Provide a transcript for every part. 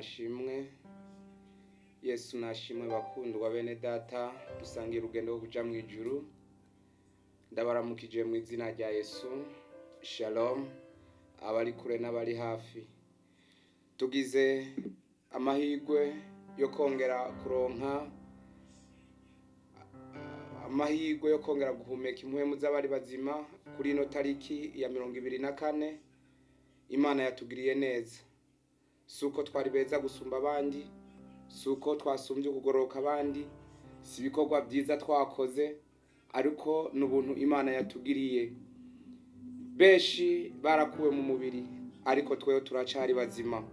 nashimwe. Yesu nashimwe bakundwa bene data dusangiye urugendo rwo kuja mu ijuru. Ndabaramukije mu izina rya Yesu. Shalom abari kure n'abari hafi. Tugize amahirwe yo kongera kuronka amahirwe yo kongera guhumeka impwemu z'abari bazima kuri ino tariki ya 24. Imana yatugiriye neza. Suko twari beza gusumba abandi, suko twasumbye kugoroka abandi, si ibikorwa byiza twakoze, ariko n'ubuntu Imana yatugiriye. Beshi barakuwe mu mubiri, ariko tweho turacari bazima.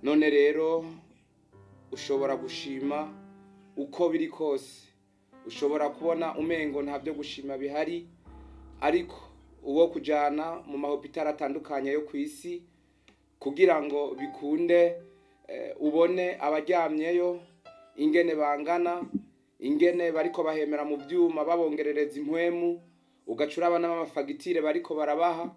None rero ushobora gushima uko biri kose. Ushobora kubona umengo nta byo gushima bihari, ariko uwo kujana mu mahopitali atandukanye yo kwisi kugira ngo bikunde ubone abaryamyeyo ingene bangana, ingene bariko bahemera mu byuma babongerereza impwemu, ugacuraba n'amafagitire bariko barabaha,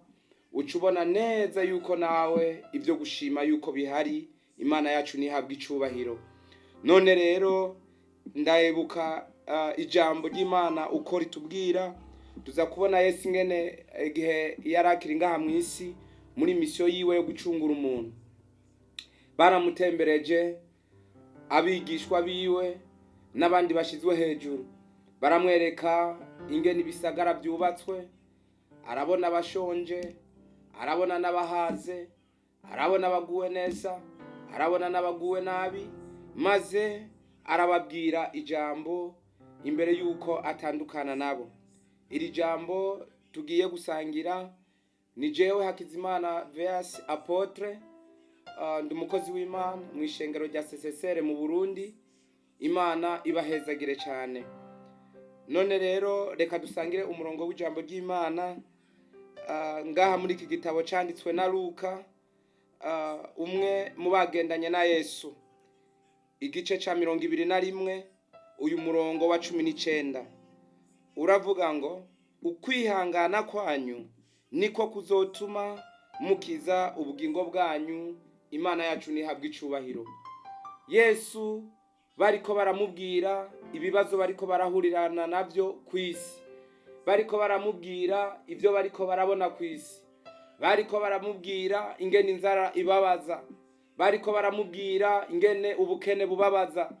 ucubona neza yuko nawe ibyo gushima yuko bihari. Imana yacu nihabwa icubahiro. None rero ndaebuka ijambo ry'Imana uko ritubwira, tuza kubona Yesu ingene igihe yarakiri ngaha mu isi muri misiyo yiwe yo gucungura umuntu. Baramutembereje abigishwa biwe n'abandi bashizwe hejuru, baramwereka ingene ibisagara byubatswe, arabona abashonje, arabona n'abahaze, arabona abaguwe neza, arabona n'abaguwe nabi, maze arababwira ijambo imbere yuko atandukana nabo. Iri jambo tugiye gusangira ni jewe Hakizimana Veas Apotre, ndi umukozi w'Imana mu ishengero rya CCCR mu Burundi. Imana ibahezagire cyane. None rero reka dusangire umurongo w'ijambo ry'Imana ngaha muri iki gitabo canditswe na Luka, umwe mu bagendanye na Yesu, igice ca 21 uyu murongo wa 19. Uravuga ngo ukwihangana kwanyu niko kuzotuma mukiza ubugingo bwanyu. Imana yacu nihabwa icubahiro. Yesu bariko baramubwira ibibazo bariko barahurirana navyo kwisi, bariko baramubwira ivyo bariko barabona kwisi, bariko baramubwira ingene inzara ibabaza, bariko baramubwira ingene ubukene bubabaza,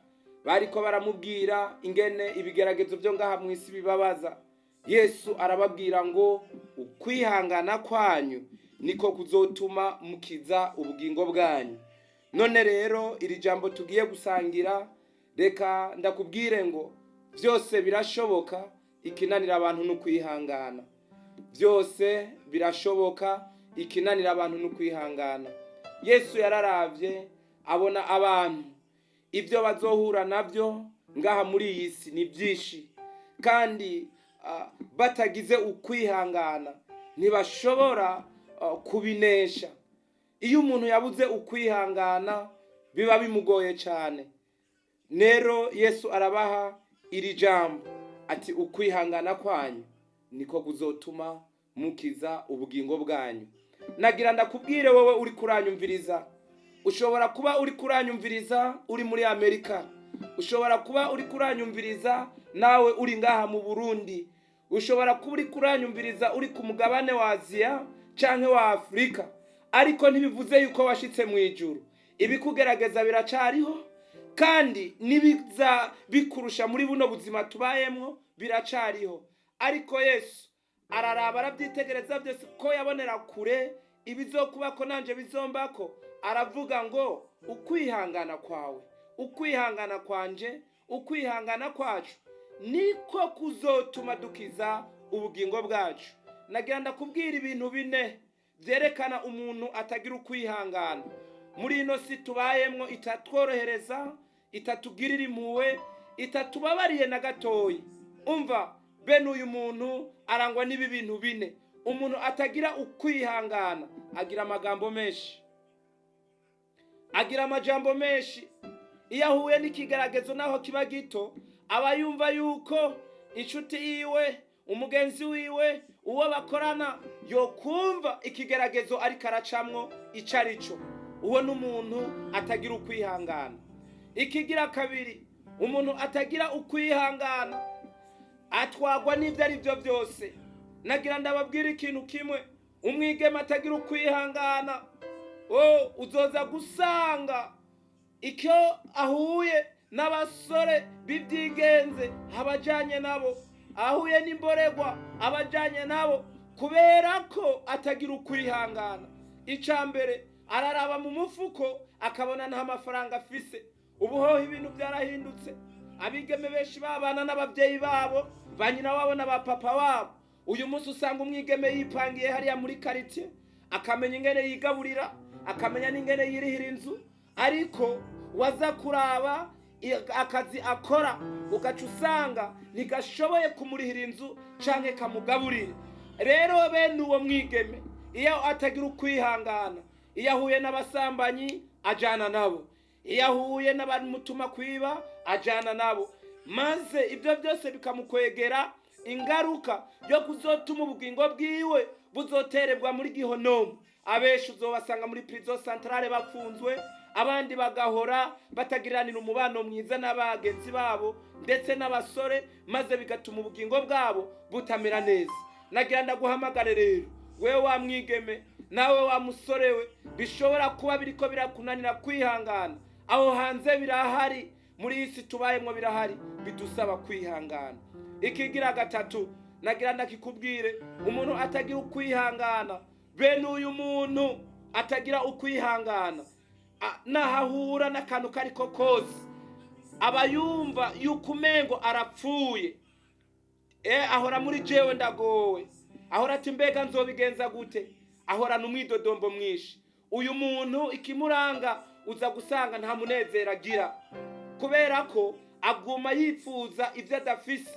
bariko baramubwira ingene ibigeragezo byo ngaha mu isi bibabaza. Yesu arababwira ngo ukwihangana kwanyu niko kuzotuma mukiza ubugingo bwanyu. None rero iri jambo tugiye gusangira, reka ndakubwire ngo byose birashoboka, ikinanira abantu no kwihangana. Byose birashoboka, ikinanira abantu no kwihangana. Yesu yararavye abona abantu ibyo bazohura navyo ngaha muri iyi si ni byinshi, kandi batagize ukwihangana ntibashobora kubinesha. Iyo umuntu yabuze ukwihangana biba bimugoye cyane. Nero Yesu arabaha iri jambo ati ukwihangana kwanyu niko kuzotuma mukiza ubugingo bwanyu. Nagira ndakubwire wowe uri kuranyumviriza, ushobora kuba uri kuranyumviriza uri muri Amerika, ushobora kuba uri kuranyumviriza nawe uri ngaha mu Burundi, ushobora kuba uri kuranyumviriza uri ku mugabane wa Aziya canke wa Afrika, ariko ntibivuze yuko washitse mu ijuru. Ibikugerageza biracariho, kandi nibiza bikurusha muri buno buzima tubayemwo biracariho. Ariko Yesu araraba arabyitegereza byose ko yabonera kure ibizokuba ko nanje bizombako. Aravuga ngo ukwihangana kwawe, ukwihangana kwanje, ukwihangana kwacu niko kuzotuma dukiza ubugingo bwacu. Nagira ndakubwira ibintu bine byerekana umuntu atagira ukwihangana muri ino si tubayemwo, itatworohereza, itatugirira impuhwe, itatubabariye na gatoyi. Umva, bene uyu muntu arangwa n'ibi bintu bine. Umuntu atagira ukwihangana agira amagambo menshi, agira amajambo menshi. Iyo ahuye n'ikigaragazo naho kiba gito, aba yumva yuko inshuti yiwe, umugenzi wiwe, uwo bakorana yo kumva ikigeragezo ariko aracamwo icarico. uwo n'umuntu atagira ukwihangana. Ikigira kabiri, umuntu atagira ukwihangana atwagwa n'ibyo ari byo byose. Nagira ndababwira ikintu kimwe, umwigeme atagira ukwihangana uzoza gusanga icyo ahuye n'abasore b'ibyigenze abajanye nabo, ahuye n'imboregwa abajanye nabo, kubera ko atagira ukwihangana. Icambere araraba mu mufuko akabona nta mafaranga afise. Ubuhoho ibintu byarahindutse, abigeme benshi babana n'abavyeyi babo, banyina wabo na bapapa wabo. Uyu munsi usanga umwigeme yipangiye hariya muri quartier, akamenya ingene yigaburira, akamenya n'ingene yirihira inzu, ariko waza kuraba akazi akora ugaca usanga ntigashoboye kumurihira inzu canke kamugaburira. Rero bene uwo mwigeme iyo atagira ukwihangana, iyo ahuye n'abasambanyi ajana nabo, iyo ahuye n'abamutuma kwiba ajana nabo, maze ibyo byose bikamukwegera ingaruka yo kuzotuma ubugingo bwiwe buzotererwa muri gihonomu. Abenshi uzobasanga muri prison centrale bapfunzwe, abandi bagahora batagiranira umubano mwiza n'abagenzi babo ndetse n'abasore, maze bigatuma ubugingo bwabo butamera neza. Nagira ndaguhamagare rero, wewe wa mwigeme nawe wa musore we, bishobora kuba biriko birakunanira kwihangana. Aho hanze birahari, muri iyi si tubayemwo birahari, bidusaba kwihangana. Ikigira gatatu, nagira ndakikubwire, umuntu atagira ukwihangana, bene uyu muntu atagira ukwihangana, nahahura n'akantu kariko kose aba yumva yuko umengo arapfuye. Ahora muri jewe ndagowe, ahora ati mbega nzobigenza gute, ahora n'umwidodombo mwinshi. Uyu muntu ikimuranga uza gusanga nta munezero agira, kubera ko aguma yifuza ivyo adafise,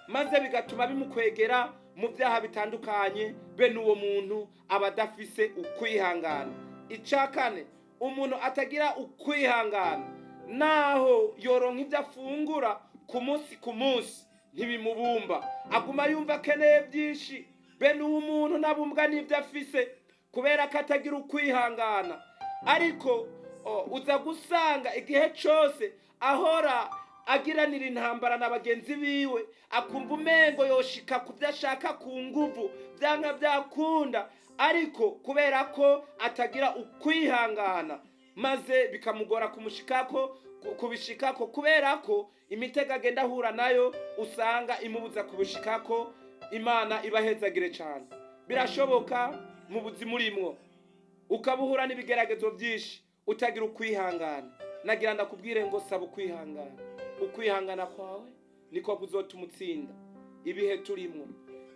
maze bigatuma bimukwegera mu byaha bitandukanye. Bene uwo muntu aba adafise ukwihangana. Icakane, umuntu atagira ukwihangana, naho yoronka ibyo afungura ku munsi ntibimubumba, aguma yumva akeneye byinshi. Bene uwo muntu nabumbwa n'ibyo afise, kubera ko atagira ukwihangana. Ariko uza gusanga igihe cyose ahora agiranira intambara na bagenzi biwe, akumva umengo yoshika ku byo ashaka ku nguvu, byanka byakunda, ariko kubera ko atagira ukwihangana, maze bikamugora kubishikako, kubera ko imitego agenda ahura nayo usanga imubuza kubishikako. Imana ibahezagire cyane. Birashoboka mu buzima urimwo ukabuhura n'ibigeragezo byinshi utagira ukwihangana. Nagira ndakubwire ngo saba ukwihangana. Ukwihangana kwawe niko kuzotuma utsinda ibihe turimwo.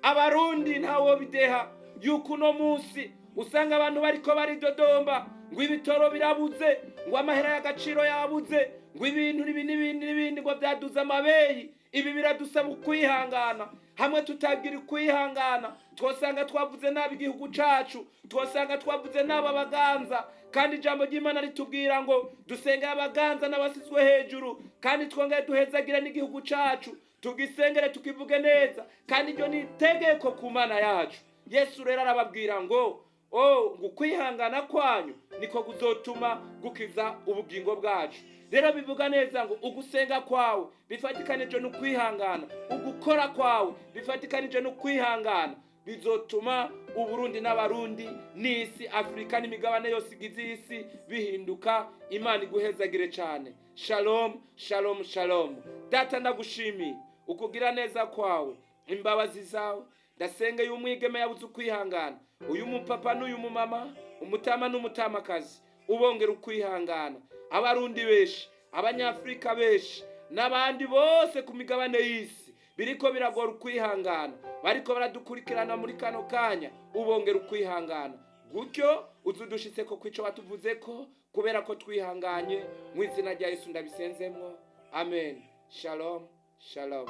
Abarundi ntawo bideha yuko uno munsi usanga abantu bariko baridodomba ngo ibitoro birabuze, ngo amahera y'agaciro yabuze, ngo ibintu n'ibindi ngo byaduza amabeyi. Ibi biradusaba ukwihangana. Hamwe tutagira ukwihangana, twosanga twavuze nabi igihugu cacu, twosanga twavuze nabi abaganza. Kandi ijambo ry'Imana ritubwira ngo dusenge abaganza n'abasizwe hejuru, kandi twongere duhezagira n'igihugu cacu, tugisengere tukivuge neza, kandi iryo ni itegeko ku Mana yacu. Yesu rero arababwira ngo ukwihangana kwanyu niko kuzotuma gukiza ubugingo bwacu. Rero bivuga neza ngo ugusenga kwawe bifatikanije no kwihangana, ugukora kwawe bifatikanije no kwihangana, bizotuma Uburundi n'abarundi n'isi, Afrika n'imigabane yose igize isi bihinduka. Imana iguhezagire cyane. Shalom, shalom, shalom. Data ndagushimiye ukugira neza kwawe, imbabazi zawe. Ndasenge y'umwigeme yabuze ukwihangana, uyu mupapa n'uyu mumama, umutama n'umutamakazi, ubongera ukwihangana. Abarundi benshi, abanyafrika benshi, n'abandi bose ku migabane y'isi biriko biragora ukwihangana, bariko baradukurikirana muri kano kanya, ubongera ukwihangana. Gutyo uzudushitse ko kwico watuvuze ko, kubera ko twihanganye. Mu izina rya Yesu ndabisenzemwo. Amen. Shalom, shalom.